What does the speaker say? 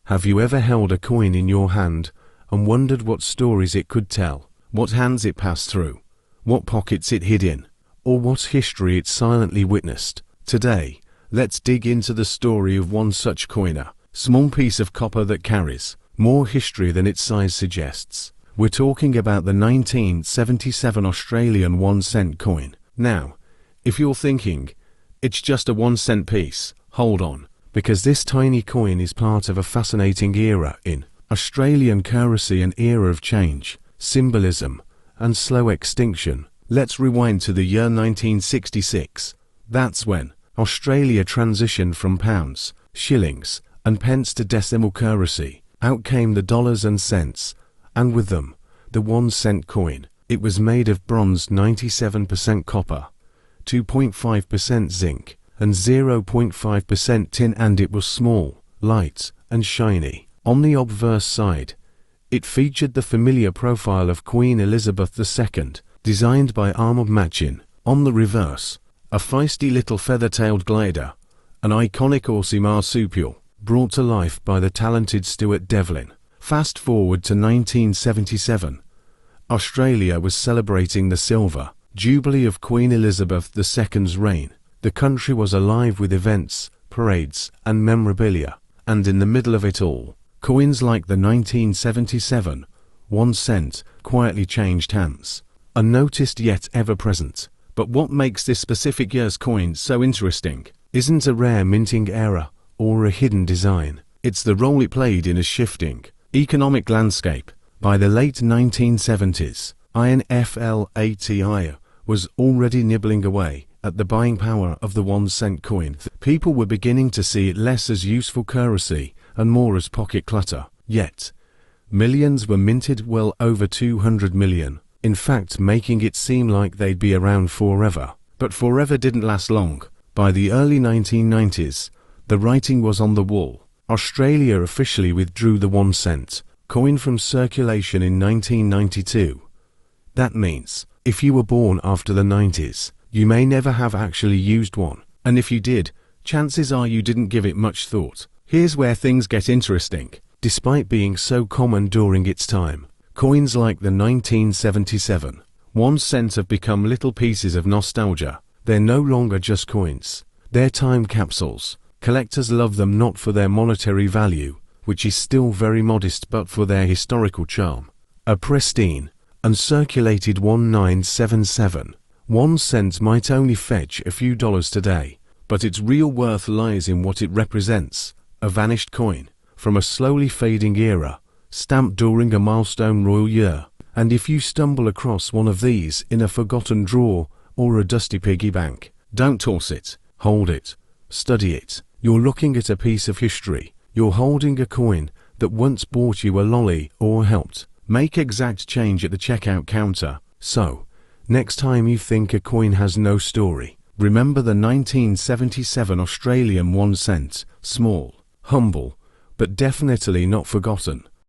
Have you ever held a coin in your hand and wondered what stories it could tell, what hands it passed through, what pockets it hid in, or what history it silently witnessed? Today, let's dig into the story of one such coin, a small piece of copper that carries more history than its size suggests. We're talking about the 1977 Australian 1-cent coin. Now, if you're thinking, it's just a 1-cent piece, hold on, because this tiny coin is part of a fascinating era in Australian currency, an era of change, symbolism, and slow extinction. Let's rewind to the year 1966. That's when Australia transitioned from pounds, shillings, and pence to decimal currency. Out came the dollars and cents, and with them, the 1-cent coin. It was made of bronze, 97% copper, 2.5% zinc, and 0.5% tin, and it was small, light, and shiny. On the obverse side, it featured the familiar profile of Queen Elizabeth II, designed by Armand Machin. On the reverse, a feisty little feather-tailed glider, an iconic Aussie marsupial, brought to life by the talented Stuart Devlin. Fast forward to 1977. Australia was celebrating the silver jubilee of Queen Elizabeth II's reign. The country was alive with events, parades, and memorabilia, and in the middle of it all, coins like the 1977 1-cent quietly changed hands, unnoticed yet ever present. But what makes this specific year's coin so interesting isn't a rare minting error or a hidden design. It's the role it played in a shifting economic landscape. By the late 1970s, INFLATI was already nibbling away at the buying power of the 1-cent coin. People were beginning to see it less as useful currency and more as pocket clutter. Yet, millions were minted, well over 200 million. In fact, making it seem like they'd be around forever. But forever didn't last long. By the early 1990s, the writing was on the wall. Australia officially withdrew the 1-cent coin from circulation in 1992. That means, if you were born after the 90s, you may never have actually used one. And if you did, chances are you didn't give it much thought. Here's where things get interesting. Despite being so common during its time, coins like the 1977 1-cent have become little pieces of nostalgia. They're no longer just coins. They're time capsules. Collectors love them not for their monetary value, which is still very modest, but for their historical charm. A pristine, uncirculated 1977 1-cent might only fetch a few dollars today, but its real worth lies in what it represents: a vanished coin from a slowly fading era, stamped during a milestone royal year. And if you stumble across one of these in a forgotten drawer or a dusty piggy bank, don't toss it, hold it, study it. You're looking at a piece of history. You're holding a coin that once bought you a lolly or helped make exact change at the checkout counter. So, next time you think a coin has no story, remember the 1977 Australian 1-cent. Small, humble, but definitely not forgotten.